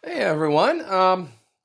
Hey everyone,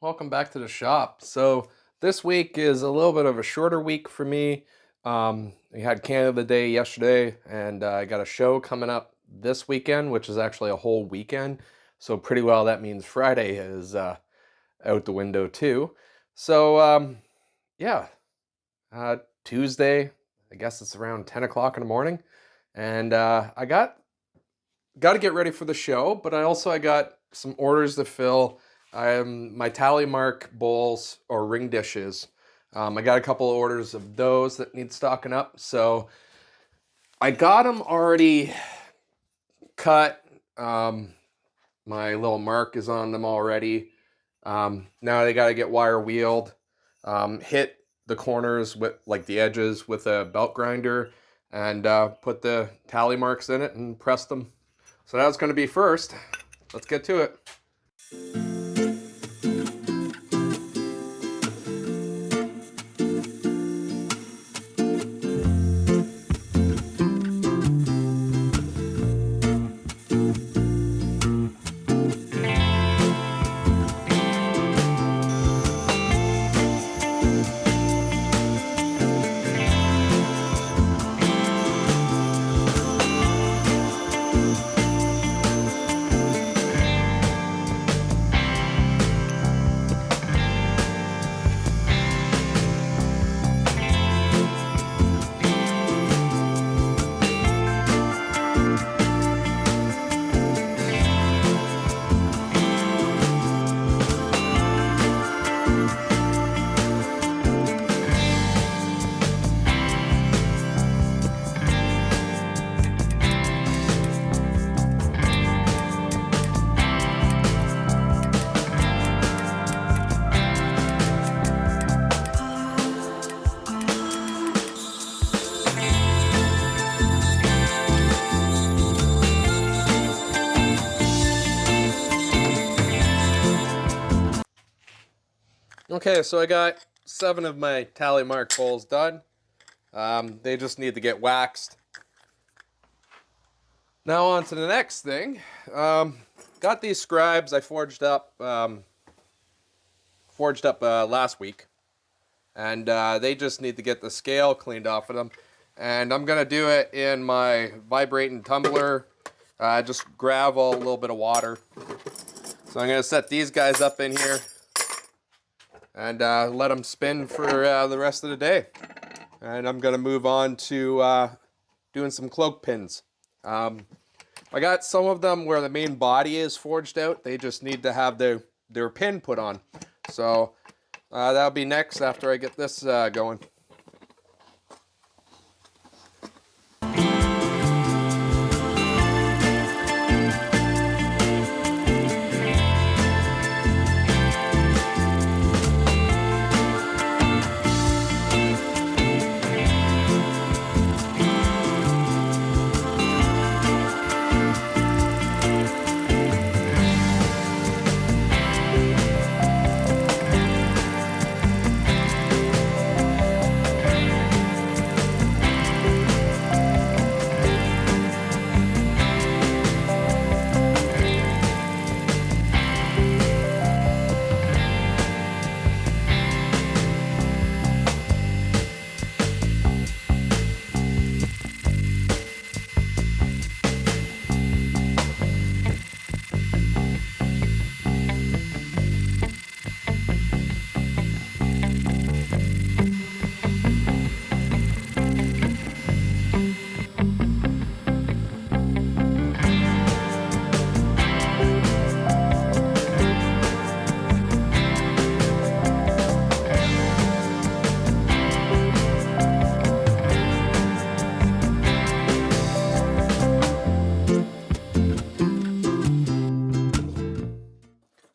welcome back to the shop. So this week is a little bit of a shorter week for me. We had Canada Day yesterday, and I got a show coming up this weekend, which is actually a whole weekend. So pretty well that means Friday is out the window too. So yeah, Tuesday, I guess it's around 10 o'clock in the morning, and I got to get ready for the show, but I got some orders to fill. My tally mark bowls or ring dishes. I got a couple of orders of those that need stocking up. So I got them already cut. My little mark is on them already. Now they got to get wire wheeled. Hit the corners with like the edges with a belt grinder and put the tally marks in it and press them. So that's going to be first. Let's get to it. Okay, so I got 7 of my tally mark bowls done. They just need to get waxed. Now on to the next thing. Got these scribes I forged up last week, and they just need to get the scale cleaned off of them. And I'm gonna do it in my vibrating tumbler. Just gravel, a little bit of water. So I'm gonna set these guys up in here and let them spin for the rest of the day. And I'm going to move on to doing some cloak pins. I got some of them where the main body is forged out. They just need to have their pin put on. So that'll be next after I get this going.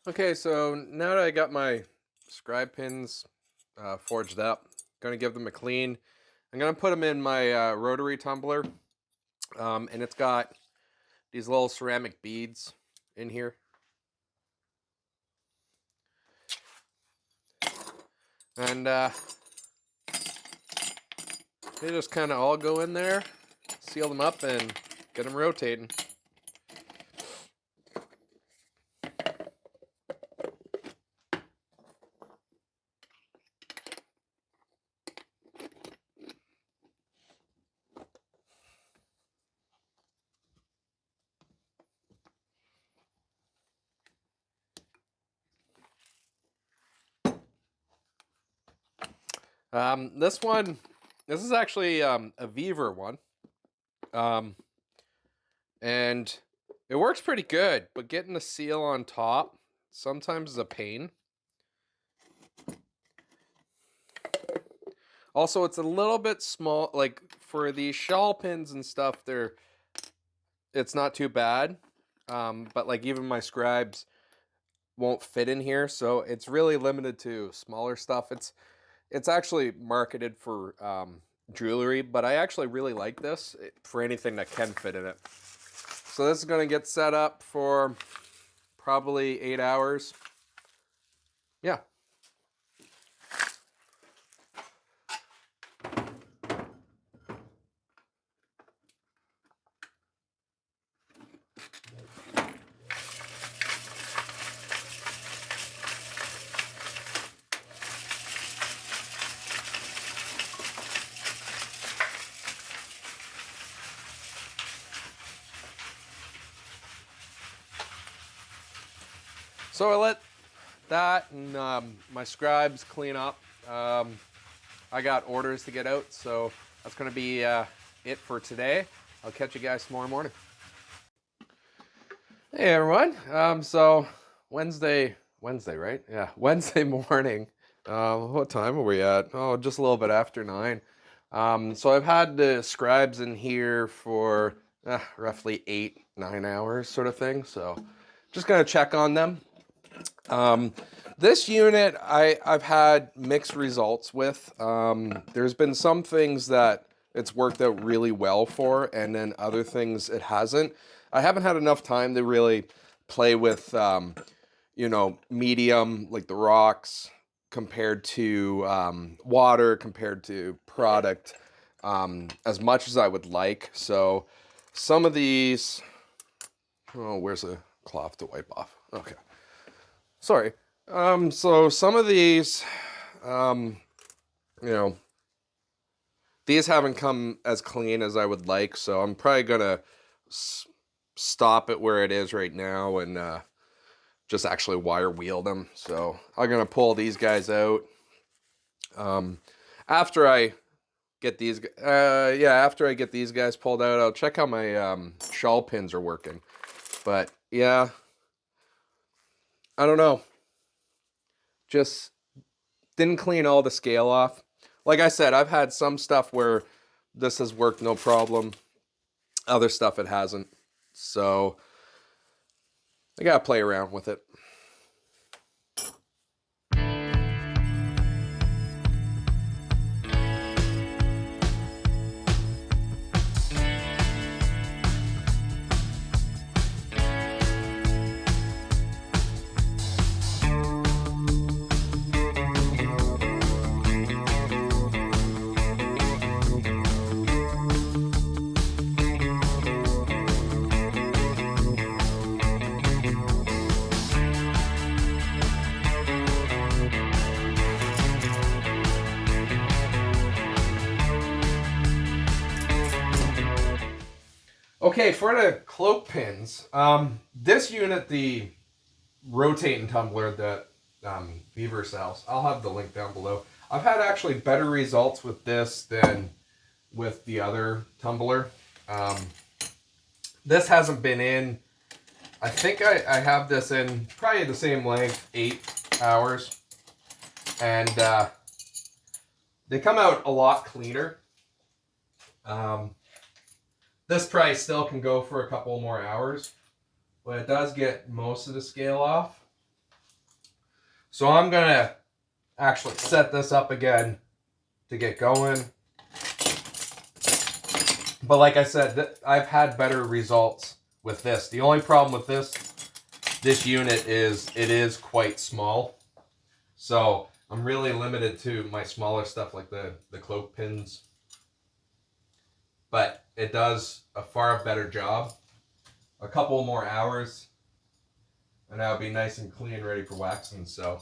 Okay, so now that I got my scribe pins forged up, gonna give them a clean. I'm gonna put them in my rotary tumbler, and it's got these little ceramic beads in here. And they just kind of all go in there, seal them up, and get them rotating. This is actually a Vevor one. And it works pretty good, but getting the seal on top sometimes is a pain. Also, it's a little bit small, like for the shawl pins and stuff, it's not too bad. But like even my scribes won't fit in here, so it's really limited to smaller stuff. It's actually marketed for jewelry, but I actually really like this for anything that can fit in it. So this is going to get set up for probably 8 hours. Yeah. So I let that and my scribes clean up. I got orders to get out, so that's going to be it for today. I'll catch you guys tomorrow morning. Hey everyone. So Wednesday, right? Yeah, Wednesday morning. What time are we at? Oh, just a little bit after 9. So I've had the scribes in here for roughly 8-9 hours, sort of thing. So just gonna check on them. This unit I've had mixed results with. There's been some things that it's worked out really well for, and then other things it hasn't. I haven't had enough time to really play with, medium, like the rocks, compared to water, compared to product, as much as I would like. So some of these, oh, where's the cloth to wipe off? Okay. Sorry. So some of these, these haven't come as clean as I would like, so I'm probably gonna stop it where it is right now and just actually wire wheel them. So I'm gonna pull these guys out. After I get these, after I get these guys pulled out, I'll check how my shawl pins are working. But yeah, I don't know. Just didn't clean all the scale off. Like I said, I've had some stuff where this has worked no problem. Other stuff it hasn't. So I gotta play around with it. Okay, for the cloak pins, this unit, the rotating tumbler that Vevor sells, I'll have the link down below. I've had actually better results with this than with the other tumbler. This hasn't been in, I think I have this in probably the same length, 8 hours. And they come out a lot cleaner. This probably still can go for a couple more hours, but it does get most of the scale off. So I'm going to actually set this up again to get going. But like I said, I've had better results with this. The only problem with this unit is it is quite small. So I'm really limited to my smaller stuff like the cloak pins. But it does a far better job. A couple more hours and that'll be nice and clean, ready for waxing. So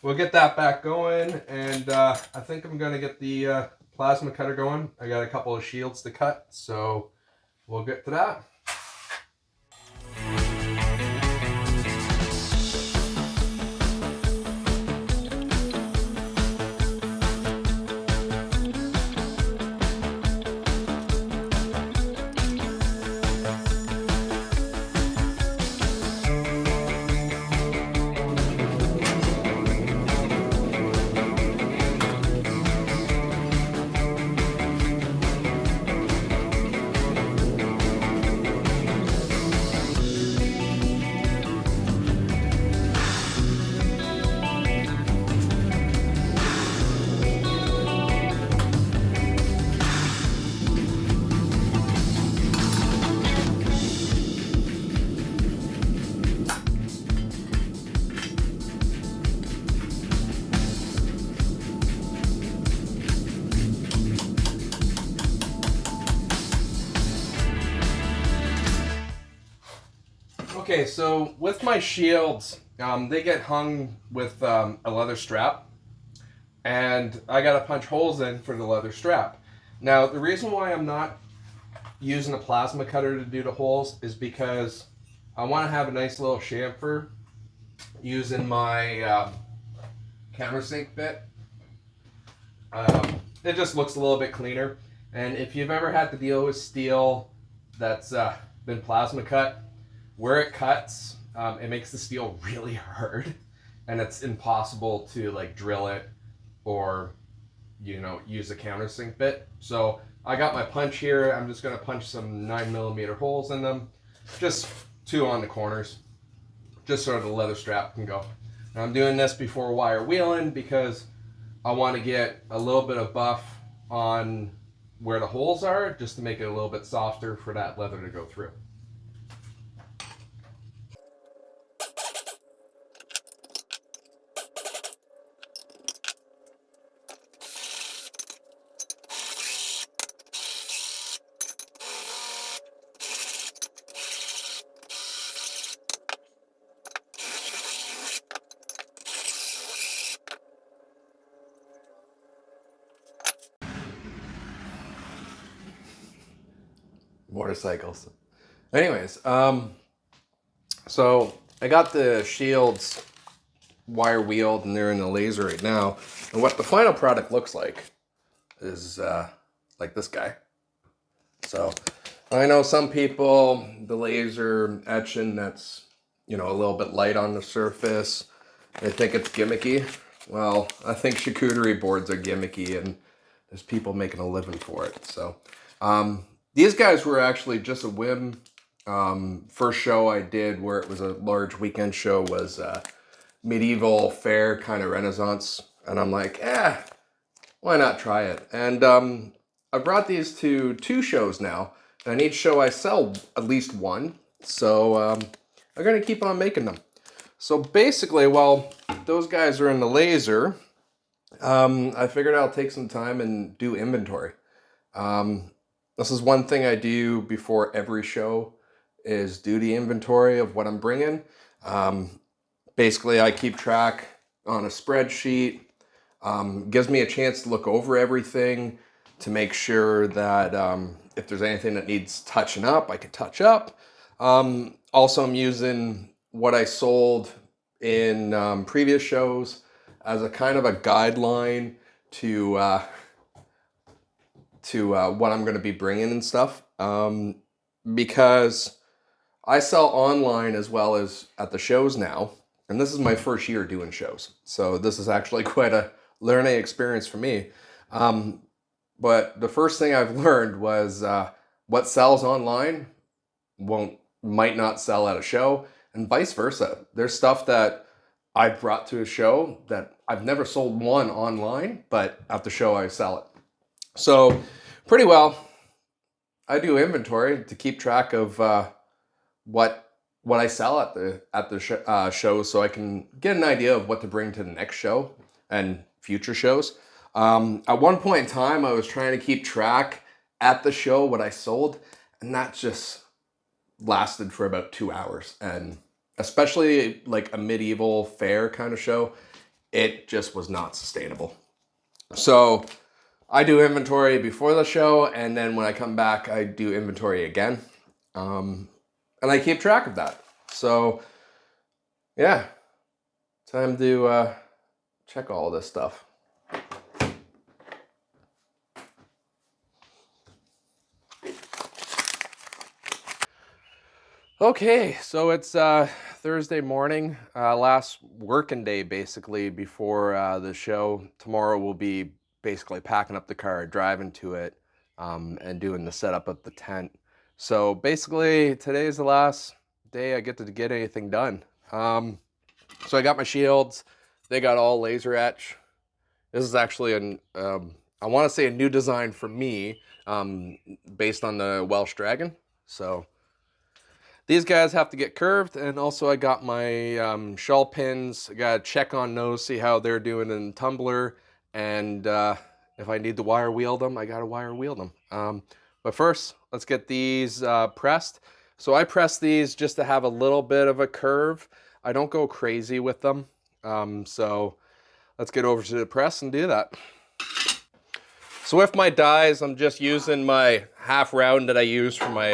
we'll get that back going, and I think I'm going to get the plasma cutter going. I got a couple of shields to cut, so we'll get to that. Okay, so with my shields, they get hung with a leather strap, and I gotta punch holes in for the leather strap. Now, the reason why I'm not using a plasma cutter to do the holes is because I want to have a nice little chamfer using my countersink bit. It just looks a little bit cleaner. And if you've ever had to deal with steel that's been plasma cut, where it cuts, it makes the steel really hard, and it's impossible to like drill it or use a countersink bit. So I got my punch here. I'm just gonna punch some 9mm holes in them, just 2 on the corners, just so the leather strap can go. Now I'm doing this before wire wheeling because I want to get a little bit of buff on where the holes are, just to make it a little bit softer for that leather to go through. Motorcycles. Anyways, so I got the shields wire wheeled and they're in the laser right now. And what the final product looks like is like this guy. So I know some people, the laser etching that's, a little bit light on the surface, they think it's gimmicky. Well, I think charcuterie boards are gimmicky, and there's people making a living for it. So these guys were actually just a whim. First show I did where it was a large weekend show was medieval fair kind of Renaissance. And I'm like, why not try it? And I brought these to 2 shows now. And each show I sell at least one. So I'm going to keep on making them. So basically, while those guys are in the laser, I figured I'll take some time and do inventory. This is one thing I do before every show is do the inventory of what I'm bringing. Basically, I keep track on a spreadsheet. Gives me a chance to look over everything to make sure that if there's anything that needs touching up, I can touch up. Also, I'm using what I sold in previous shows as a kind of a guideline to what I'm going to be bringing and stuff. Because I sell online as well as at the shows now. And this is my first year doing shows. So this is actually quite a learning experience for me. But the first thing I've learned was what sells online might not sell at a show, and vice versa. There's stuff that I brought to a show that I've never sold one online, but at the show I sell it. So pretty well, I do inventory to keep track of what I sell at the show, so I can get an idea of what to bring to the next show and future shows. At one point in time, I was trying to keep track at the show what I sold, and that just lasted for about 2 hours. And especially like a medieval fair kind of show, it just was not sustainable. So I do inventory before the show, and then when I come back, I do inventory again. And I keep track of that. So yeah, time to check all this stuff. Okay, so it's Thursday morning, last working day basically before the show. Tomorrow we'll be basically packing up the car, driving to it, and doing the setup of the tent. So basically today's the last day I get to get anything done. So I got my shields. They got all laser etch. This is actually I want to say a new design for me, based on the Welsh Dragon. So these guys have to get curved, and also I got my shawl pins. I got to check on those, see how they're doing in Tumbler, and if I need to wire wheel them, I got to wire wheel them. But first, let's get these pressed. So I press these just to have a little bit of a curve. I don't go crazy with them. So let's get over to the press and do that. So with my dies, I'm just using my half round that I use for my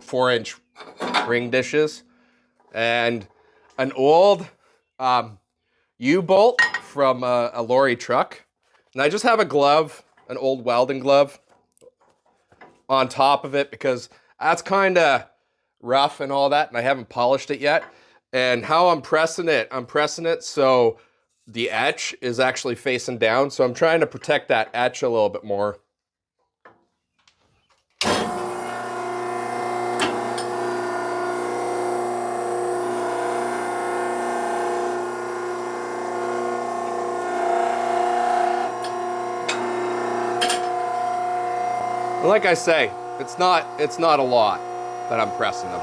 4-inch ring dishes, and an old U-bolt from a lorry truck. And I just have a glove, an old welding glove, on top of it because that's kind of rough and all that, and I haven't polished it yet. And how I'm pressing it so the etch is actually facing down. So I'm trying to protect that etch a little bit more. And like I say, it's not a lot that I'm pressing them.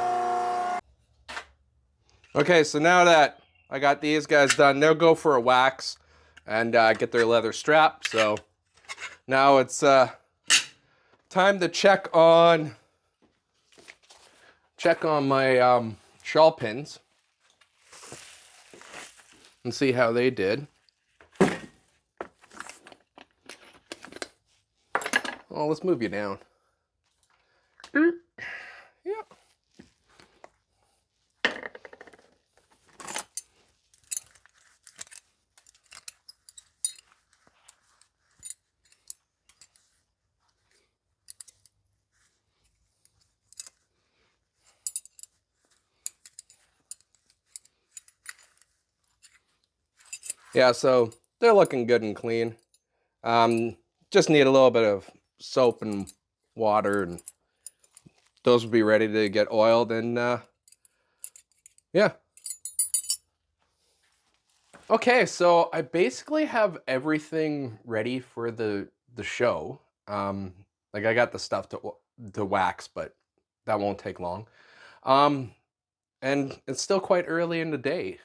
Okay, so now that I got these guys done, they'll go for a wax and get their leather strap. So now it's time to check on my shawl pins and see how they did. Oh, let's move you down. Yeah. Yeah, so they're looking good and clean. Just need a little bit of soap and water, and those will be ready to get oiled. And yeah. Okay, so I basically have everything ready for the show. Like I got the stuff to wax, but that won't take long. And it's still quite early in the day.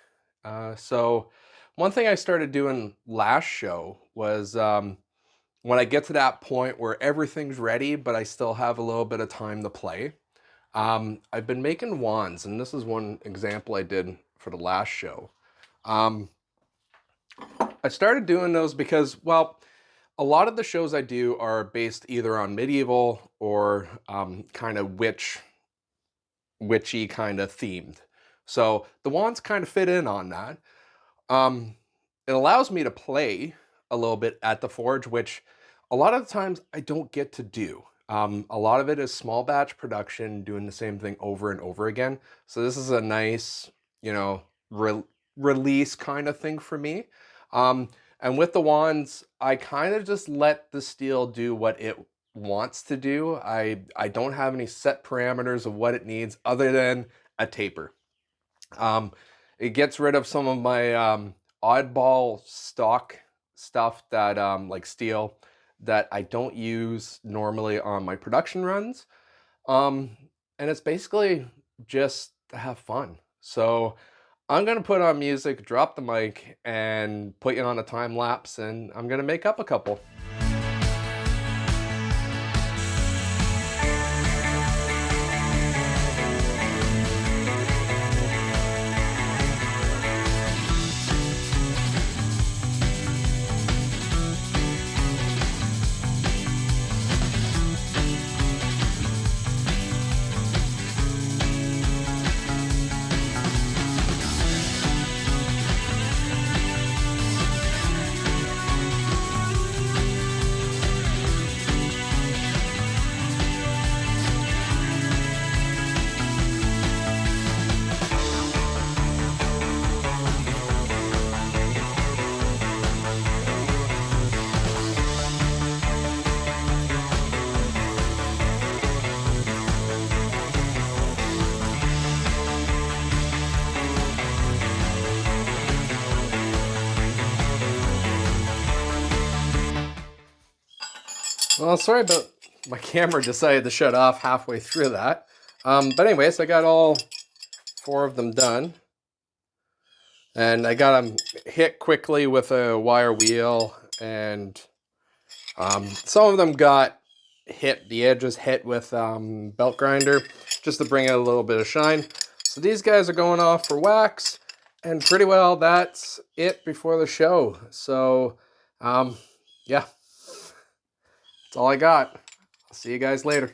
So one thing I started doing last show was when I get to that point where everything's ready, but I still have a little bit of time to play. I've been making wands, and this is one example I did for the last show. I started doing those because, well, a lot of the shows I do are based either on medieval or kind of witchy kind of themed. So the wands kind of fit in on that. It allows me to play a little bit at the forge, which a lot of the times I don't get to do. A lot of it is small batch production, doing the same thing over and over again. So this is a nice, you know, release kind of thing for me. And with the wands, I kind of just let the steel do what it wants to do. I don't have any set parameters of what it needs other than a taper. It gets rid of some of my oddball stock stuff that like steel that I don't use normally on my production runs. And it's basically just to have fun. So I'm gonna put on music, drop the mic, and put you on a time lapse, and I'm gonna make up a couple. Well, sorry about my camera decided to shut off halfway through that. But anyways, I got all 4 of them done. And I got them hit quickly with a wire wheel. And some of them got hit, the edges hit with belt grinder, just to bring it a little bit of shine. So these guys are going off for wax, and pretty well that's it before the show. So yeah, that's all I got. I'll see you guys later.